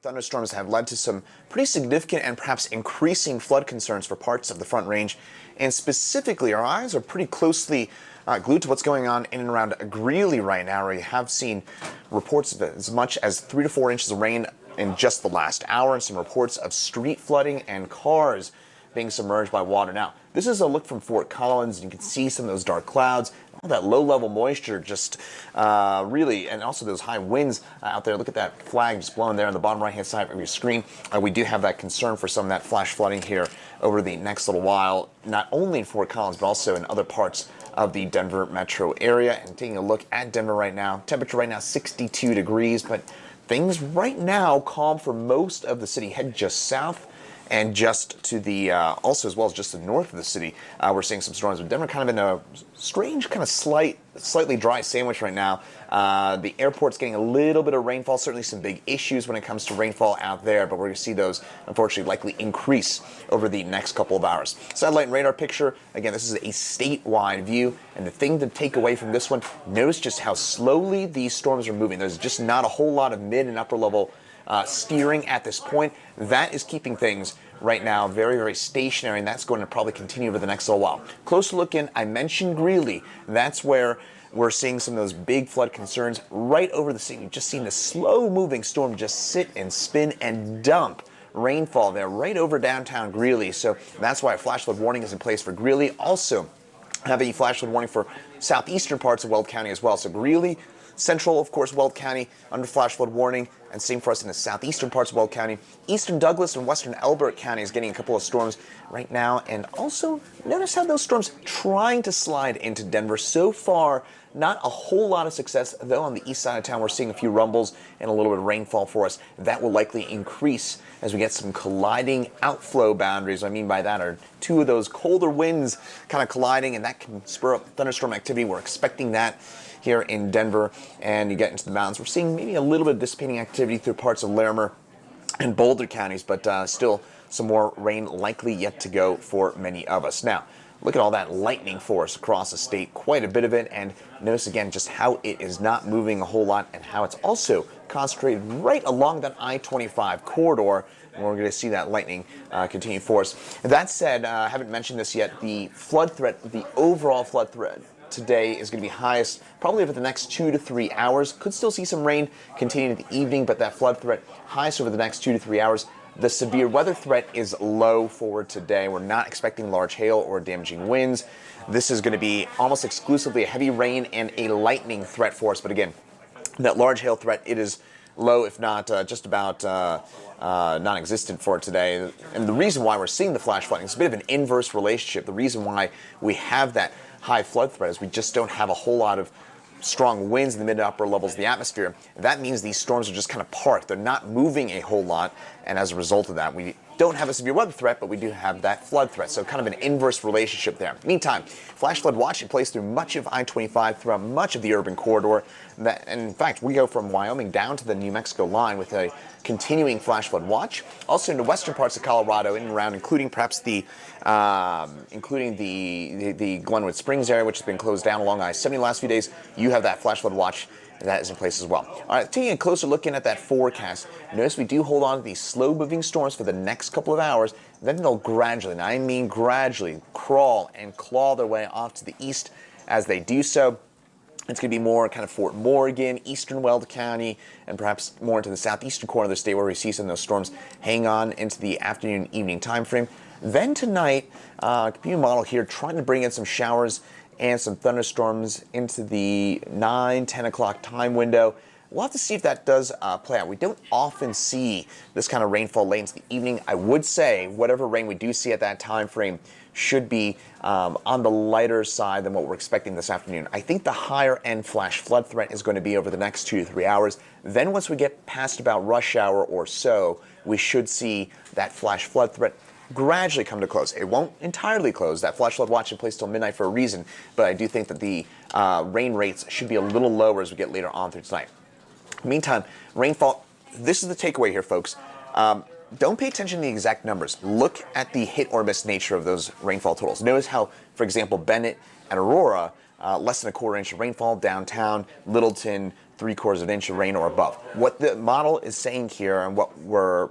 Thunderstorms have led to some pretty significant and perhaps increasing flood concerns for parts of the Front Range. And specifically, our eyes are pretty closely glued to what's going on in and around Greeley right now, where you have seen reports of as much as 3 to 4 inches of rain in just the last hour, and some reports of street flooding and cars being submerged by water. Now, this is a look from Fort Collins, and you can see some of those dark clouds, all that low-level moisture just really, and also those high winds out there. Look at that flag just blowing there on the bottom right-hand side of your screen. We do have that concern for some of that flash flooding here over the next little while, not only in Fort Collins, but also in other parts of the Denver metro area. And taking a look at Denver right now, temperature right now 62 degrees, but things right now calm for most of the city. Head just south and just to the, also as well as just the north of the city, we're seeing some storms. But Denver kind of in a strange, kind of slightly dry sandwich right now. The airport's getting a little bit of rainfall, certainly some big issues when it comes to rainfall out there, but we're going to see those, unfortunately, likely increase over the next couple of hours. Satellite and radar picture, again, this is a statewide view, and the thing to take away from this one, notice just how slowly these storms are moving. There's just not a whole lot of mid and upper level steering at this point. That is keeping things right now very, very stationary, and that's going to probably continue over the next little while. Closer look in, I mentioned Greeley. That's where we're seeing some of those big flood concerns right over the city. We've just seen the slow-moving storm just sit and spin and dump rainfall there right over downtown Greeley. So that's why a flash flood warning is in place for Greeley. Also, have a flash flood warning for southeastern parts of Weld County as well. So Greeley, central, of course, Weld County under flash flood warning, and same for us in the southeastern parts of Weld County. Eastern Douglas and western Elbert County is getting a couple of storms right now, and also notice how those storms trying to slide into Denver. So far, not a whole lot of success, though on the east side of town we're seeing a few rumbles and a little bit of rainfall for us. That will likely increase as we get some colliding outflow boundaries. What I mean by that are two of those colder winds kind of colliding, and that can spur up thunderstorm activity. We're expecting that here in Denver, and you get into the mountains. We're seeing maybe a little bit of dissipating activity through parts of Larimer and Boulder counties, but still some more rain likely yet to go for many of us. Now, look at all that lightning force across the state, quite a bit of it, and notice again just how it is not moving a whole lot and how it's also concentrated right along that I-25 corridor, and we're going to see that lightning continue force. That said, I haven't mentioned this yet, the flood threat, the overall flood threat today is going to be highest probably over the next 2 to 3 hours. Could still see some rain continuing in the evening, but that flood threat highest over the next 2 to 3 hours. The severe weather threat is low forward today. We're not expecting large hail or damaging winds. This is going to be almost exclusively a heavy rain and a lightning threat for us. But again, that large hail threat, it is low, if not just about non-existent for today. And the reason why we're seeing the flash flooding is a bit of an inverse relationship. The reason why we have that high flood threat is we just don't have a whole lot of strong winds in the mid to upper levels of the atmosphere. That means these storms are just kind of parked. They're not moving a whole lot, and as a result of that, we don't have a severe weather threat, but we do have that flood threat. So kind of an inverse relationship there. Meantime, flash flood watch in place through much of I-25, throughout much of the urban corridor. And in fact, we go from Wyoming down to the New Mexico line with a continuing flash flood watch. Also in the western parts of Colorado, in and around, including perhaps the Glenwood Springs area, which has been closed down along I-70 the last few days. You have that flash flood watch. That is in place as well. All right, taking a closer look in at that forecast, notice we do hold on to these slow-moving storms for the next couple of hours. Then they'll gradually, and I mean gradually, crawl and claw their way off to the east. As they do so, it's going to be more kind of Fort Morgan, eastern Weld County, and perhaps more into the southeastern corner of the state where we see some of those storms hang on into the afternoon, evening time frame. Then tonight, computer model here trying to bring in some showers and some thunderstorms into the 9-10 o'clock time window. We'll have to see if that does play out. We don't often see this kind of rainfall late into the evening. I would say whatever rain we do see at that time frame should be on the lighter side than what we're expecting this afternoon. I think the higher end flash flood threat is going to be over the next 2 to 3 hours. Then once we get past about rush hour or so, we should see that flash flood threat gradually come to close. It won't entirely close. That flash flood watch in place till midnight for a reason, but I do think that the rain rates should be a little lower as we get later on through tonight. Meantime, rainfall, this is the takeaway here, folks. Don't pay attention to the exact numbers. Look at the hit or miss nature of those rainfall totals. Notice how, for example, Bennett and Aurora, less than a quarter inch of rainfall. Downtown, Littleton, 3/4 of an inch of rain or above. What the model is saying here, and what we're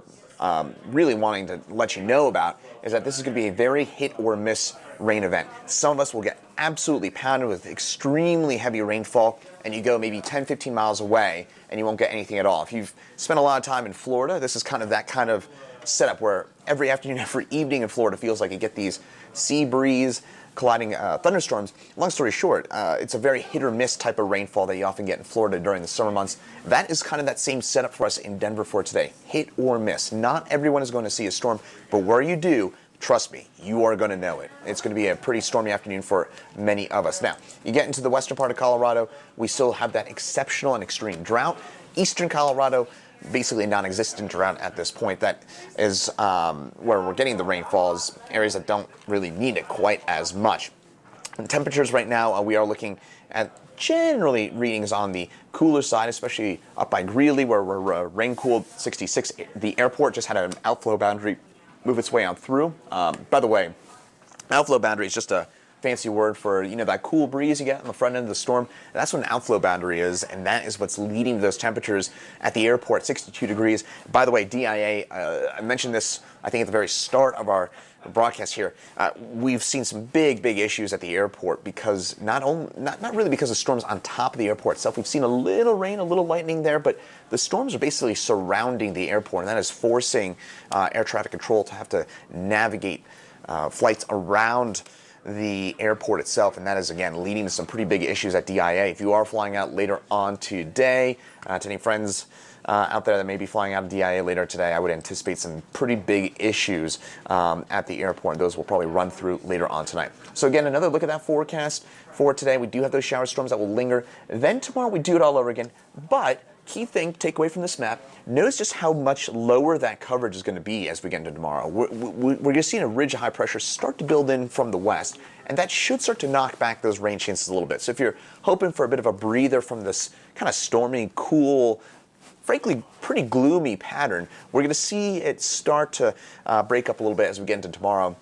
really wanting to let you know about, is that this is going to be a very hit or miss rain event. Some of us will get absolutely pounded with extremely heavy rainfall, and you go maybe 10-15 miles away and you won't get anything at all. If you've spent a lot of time in Florida, this is kind of that kind of setup where every afternoon, every evening in Florida feels like you get these sea breeze colliding thunderstorms. Long story short, it's a very hit or miss type of rainfall that you often get in Florida during the summer months. That is kind of that same setup for us in Denver for today. Hit or miss. Not everyone is going to see a storm, but where you do, trust me, you are going to know it. It's going to be a pretty stormy afternoon for many of us. Now, you get into the western part of Colorado, we still have that exceptional and extreme drought. Eastern Colorado, basically non-existent drought at this point. That is where we're getting the rainfalls, areas that don't really need it quite as much. And temperatures right now, we are looking at generally readings on the cooler side, especially up by Greeley, where we're rain-cooled 66. The airport just had an outflow boundary move its way on through. By the way, outflow boundary is just a fancy word for, that cool breeze you get on the front end of the storm. That's what an outflow boundary is, and that is what's leading to those temperatures at the airport, 62 degrees. By the way, DIA, I mentioned this, I think, at the very start of our broadcast here. We've seen some big issues at the airport because not really because of storms on top of the airport itself. We've seen a little rain, a little lightning there, but the storms are basically surrounding the airport, and that is forcing air traffic control to have to navigate flights around the airport itself, and that is, again, leading to some pretty big issues at DIA. If you are flying out later on today, to any friends out there that may be flying out of DIA later today, I would anticipate some pretty big issues at the airport, and those will probably run through later on tonight. So again, another look at that forecast for today. We do have those shower storms that will linger. Then tomorrow we do it all over again, but key thing, take away from this map, notice just how much lower that coverage is going to be as we get into tomorrow. We're going to see a ridge of high pressure start to build in from the west, and that should start to knock back those rain chances a little bit. So if you're hoping for a bit of a breather from this kind of stormy, cool, frankly, pretty gloomy pattern, we're going to see it start to break up a little bit as we get into tomorrow.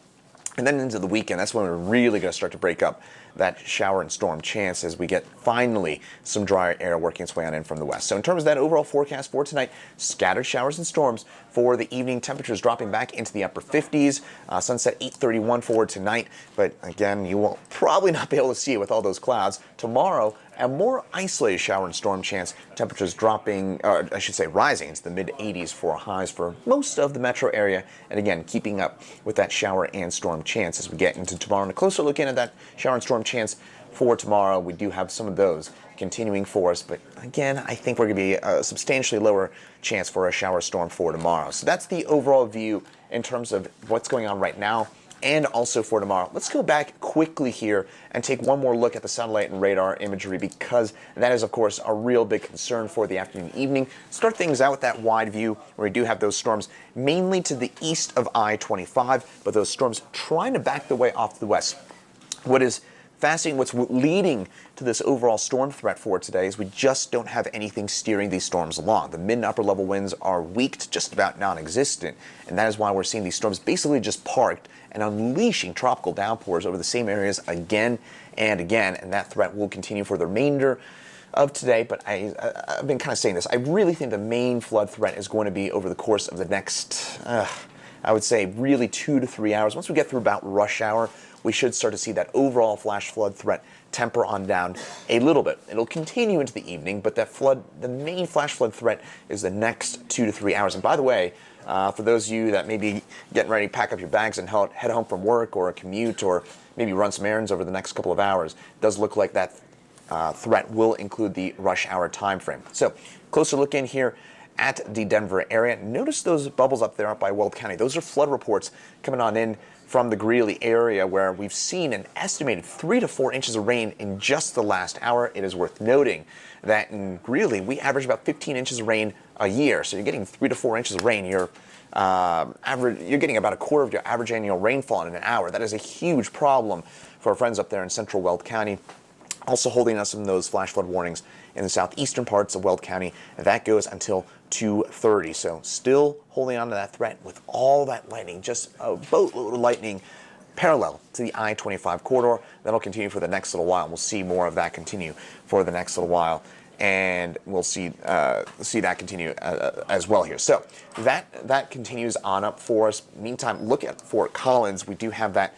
And then into the weekend, that's when we're really going to start to break up that shower and storm chance as we get finally some drier air working its way on in from the west. So in terms of that overall forecast for tonight, scattered showers and storms for the evening. Temperatures dropping back into the upper 50s. Sunset 8:31 for tonight. But again, you will probably not be able to see it with all those clouds. Tomorrow, a more isolated shower and storm chance. Temperatures dropping, or I should say rising into the mid-80s for highs for most of the metro area. And again, keeping up with that shower and storm chance as we get into tomorrow. And a closer look in at that shower and storm chance for tomorrow. We do have some of those continuing for us. But again, I think we're going to be a substantially lower chance for a shower storm for tomorrow. So that's the overall view in terms of what's going on right now and also for tomorrow. Let's go back quickly here and take one more look at the satellite and radar imagery, because that is, of course, a real big concern for the afternoon and evening. Start things out with that wide view where we do have those storms mainly to the east of I-25, but those storms trying to back the way off to the west. What is fascinating, what's leading to this overall storm threat for today is we just don't have anything steering these storms along. The mid and upper level winds are weak to just about non-existent, and that is why we're seeing these storms basically just parked and unleashing tropical downpours over the same areas again and again, and that threat will continue for the remainder of today. But I've been kind of saying this. I really think the main flood threat is going to be over the course of the next, I would say, really 2 to 3 hours. Once we get through about rush hour, we should start to see that overall flash flood threat temper on down a little bit. It'll continue into the evening, but that flood, the main flash flood threat is the next 2 to 3 hours. And by the way, for those of you that may be getting ready to pack up your bags and head home from work or a commute or maybe run some errands over the next couple of hours, it does look like that threat will include the rush hour time frame. So closer look in here at the Denver area. Notice those bubbles up there up by Weld County. Those are flood reports coming on in from the Greeley area, where we've seen an estimated 3 to 4 inches of rain in just the last hour. It is worth noting that in Greeley, we average about 15 inches of rain a year. So you're getting 3 to 4 inches of rain. You're getting about a quarter of your average annual rainfall in an hour. That is a huge problem for our friends up there in central Weld County. Also holding us in those flash flood warnings in the southeastern parts of Weld County. That goes until 2:30. So still holding on to that threat with all that lightning, just a boatload of lightning parallel to the I-25 corridor. That'll continue for the next little while. We'll see more of that continue for the next little while and we'll see that continue as well here. So that continues on up for us. Meantime, look at Fort Collins. We do have that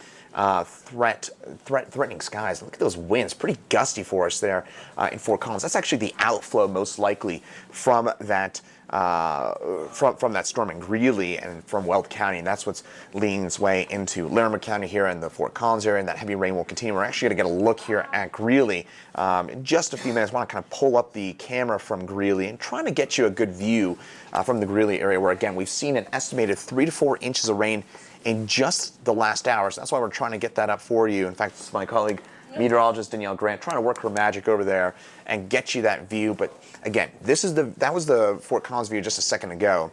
threatening skies. Look at those winds, pretty gusty for us there in Fort Collins. That's actually the outflow most likely from that from that storm in Greeley and from Weld County, and that's what's leading its way into Larimer County here in the Fort Collins area, and that heavy rain will continue. We're actually going to get a look here at Greeley in just a few minutes. I want to kind of pull up the camera from Greeley and trying to get you a good view from the Greeley area, where again we've seen an estimated 3 to 4 inches of rain in just the last hours. That's why we're trying to get that up for you. In fact, it's my colleague, meteorologist Danielle Grant, trying to work her magic over there and get you that view. But again, that was the Fort Collins view just a second ago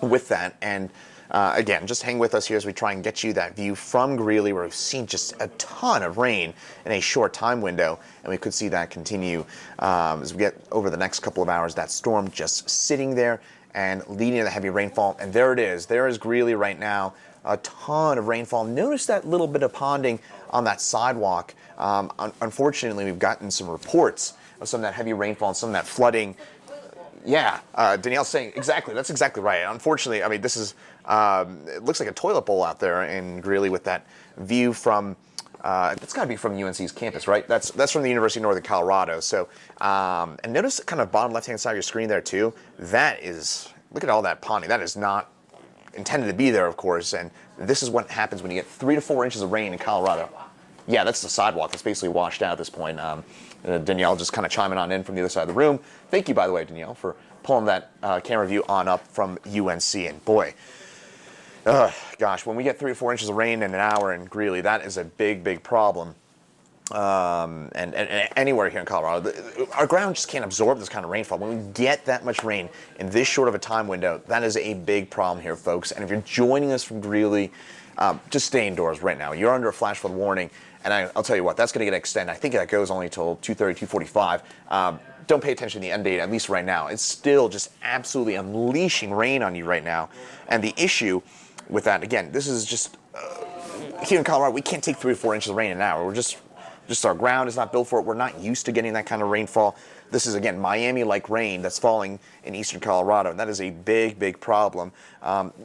with that. And again, just hang with us here as we try and get you that view from Greeley, where we've seen just a ton of rain in a short time window. And we could see that continue as we get over the next couple of hours, that storm just sitting there and leading to the heavy rainfall. And there it is. There is Greeley right now. A ton of rainfall. Notice that little bit of ponding on that sidewalk. Unfortunately, we've gotten some reports of some of that heavy rainfall and some of that flooding. Yeah, Danielle's saying exactly. That's exactly right. Unfortunately, I mean, this is it looks like a toilet bowl out there in Greeley with that view from. That's got to be from UNC's campus, right? That's from the University of Northern Colorado. So, and notice kind of bottom left-hand side of your screen there too. That is, look at all that ponding. That is not intended to be there, of course, and this is what happens when you get 3 to 4 inches of rain in Colorado. Yeah, that's the sidewalk. It's basically washed out at this point. Danielle just kind of chiming on in from the other side of the room. Thank you, by the way, Danielle, for pulling that camera view on up from UNC. And boy, gosh, when we get 3 or 4 inches of rain in an hour in Greeley, that is a big, big problem. And anywhere here in Colorado, our ground just can't absorb this kind of rainfall. When we get that much rain in this short of a time window, that is a big problem here, folks. And if you're joining us from Greeley, just stay indoors right now. You're under a flash flood warning, and I'll tell you what, that's going to get extended. I think that goes only until 2:30, 2:45. Don't pay attention to the end date, at least right now. It's still just absolutely unleashing rain on you right now. And the issue with that, again, this is just, here in Colorado, we can't take 3 or 4 inches of rain in an hour. We're just our ground is not built for it. We're not used to getting that kind of rainfall. This is, again, Miami-like rain that's falling in eastern Colorado, and that is a big, big problem.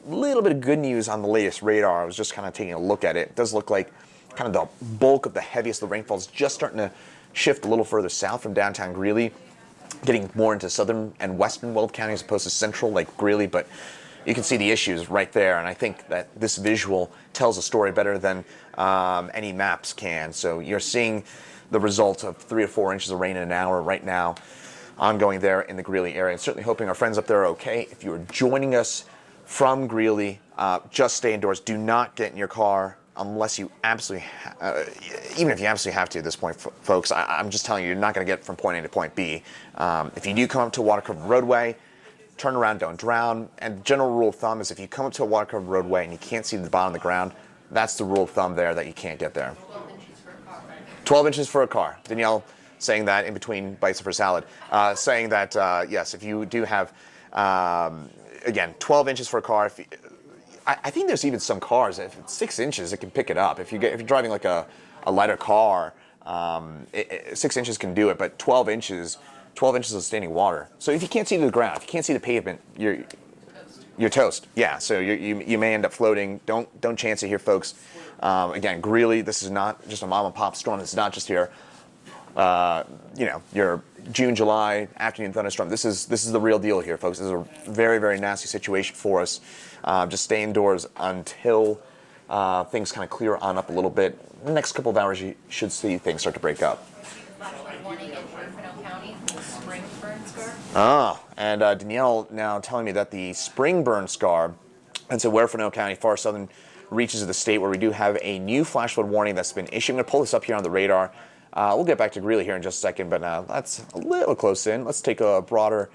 Little bit of good news on the latest radar. I was just kind of taking a look at it. It does look like kind of the bulk of the heaviest of the rainfall is just starting to shift a little further south from downtown Greeley, getting more into southern and western Weld County as opposed to central like Greeley, but you can see the issues right there, and I think that this visual tells a story better than any maps can. So you're seeing the result of 3 or 4 inches of rain in an hour right now, ongoing there in the Greeley area. And certainly hoping our friends up there are okay. If you are joining us from Greeley, just stay indoors. Do not get in your car unless you absolutely, even if you absolutely have to at this point, folks. I'm just telling you, you're not going to get from point A to point B. If you do come up to a water-covered roadway, turn around, don't drown. And the general rule of thumb is if you come up to a water-covered roadway and you can't see the bottom of the ground, that's the rule of thumb there, that you can't get there. 12 inches for a car. Danielle saying that in between bites of her salad, saying that, yes, if you do have, again, 12 inches for a car. I think there's even some cars, if it's 6 inches, it can pick it up. If you're driving like a lighter car, 6 inches can do it, but 12 inches of standing water. So if you can't see the ground, if you can't see the pavement, you're toast. Yeah, so you may end up floating. Don't chance it here, folks. Again, Greeley, this is not just a mom and pop storm. This is not just your your June, July afternoon thunderstorm. This is the real deal here, folks. This is a very, very nasty situation for us. Just stay indoors until things kind of clear on up a little bit. In the next couple of hours, you should see things start to break up. And Danielle now telling me that the spring burn scar, and so Huerfano County, far southern reaches of the state, where we do have a new flash flood warning that's been issued. I'm going to pull this up here on the radar. We'll get back to Greeley here in just a second, but that's a little close in. Let's take a broader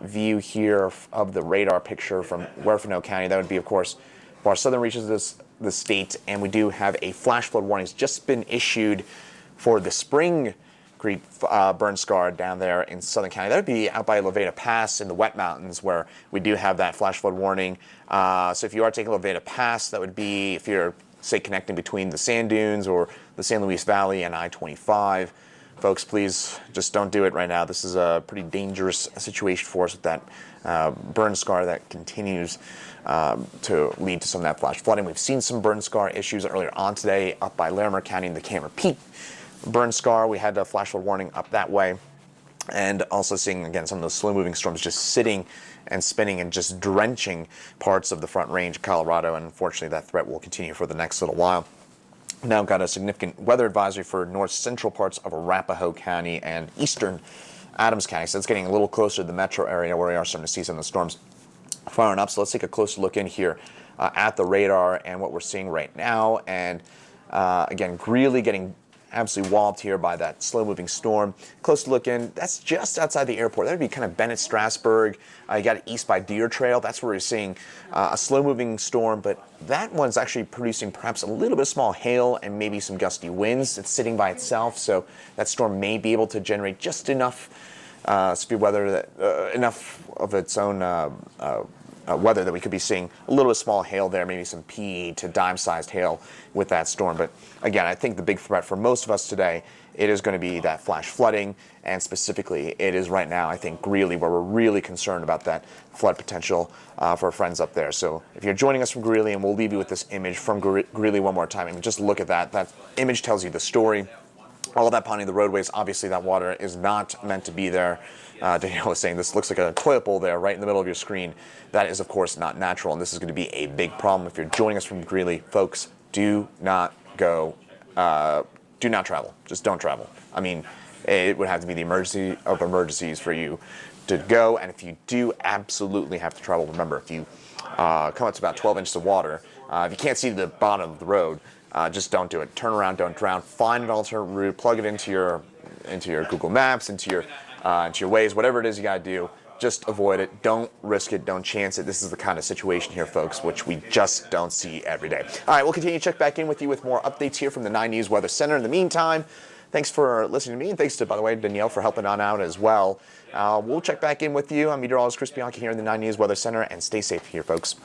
view here of the radar picture from Huerfano County. That would be, of course, far southern reaches of the state, and we do have a flash flood warning. It's just been issued for the Spring Creek burn scar down there in Southern County. That would be out by Levada Pass in the Wet Mountains, where we do have that flash flood warning. So if you are taking Levada Pass, that would be if you're, say, connecting between the sand dunes or the San Luis Valley and I-25. folks, please just don't do it right now. This is a pretty dangerous situation for us with that burn scar that continues to lead to some of that flash flooding. We've seen some burn scar issues earlier on today up by Larimer County in the Can't Repeat burn scar. We had a flash flood warning up that way. And also seeing, again, some of those slow-moving storms just sitting and spinning and just drenching parts of the Front Range of Colorado. And unfortunately, that threat will continue for the next little while. Now got a significant weather advisory for north central parts of Arapahoe County and eastern Adams County. So it's getting a little closer to the metro area where we are starting to see some of the storms firing up. So let's take a closer look in here at the radar and what we're seeing right now. And again, Greeley getting absolutely walloped here by that slow-moving storm. Close look in, that's just outside the airport. That would be kind of Bennett, Strasburg. You got it east by Deer Trail. That's where you're seeing a slow-moving storm, but that one's actually producing perhaps a little bit of small hail and maybe some gusty winds. It's sitting by itself, so that storm may be able to generate just enough severe weather, enough of its own weather that we could be seeing a little bit of small hail there, maybe some pea to dime-sized hail with that storm. But again, I think the big threat for most of us today, it is going to be that flash flooding, and specifically it is right now, I think, Greeley, where we're really concerned about that flood potential for our friends up there. So if you're joining us from Greeley, and we'll leave you with this image from Greeley one more time, and just look at that. That image tells you the story. All of that ponding the roadways, obviously that water is not meant to be there. Danielle was saying this looks like a toilet bowl there right in the middle of your screen. That is, of course, not natural, and this is going to be a big problem. If you're joining us from Greeley, folks, do not go, do not travel. Just don't travel. I mean, it would have to be the emergency of emergencies for you to go, and if you do absolutely have to travel, remember, if you come up to about 12 inches of water, if you can't see the bottom of the road, just don't do it. Turn around, don't drown. Find an alternate route. Plug it into your Google Maps, into your Waze, whatever it is you got to do. Just avoid it. Don't risk it. Don't chance it. This is the kind of situation here, folks, which we just don't see every day. All right, we'll continue to check back in with you with more updates here from the 9 News Weather Center. In the meantime, thanks for listening to me, and thanks to, by the way, Danielle for helping on out as well. We'll check back in with you. I'm meteorologist Chris Bianchi here in the 9 News Weather Center, and stay safe here, folks.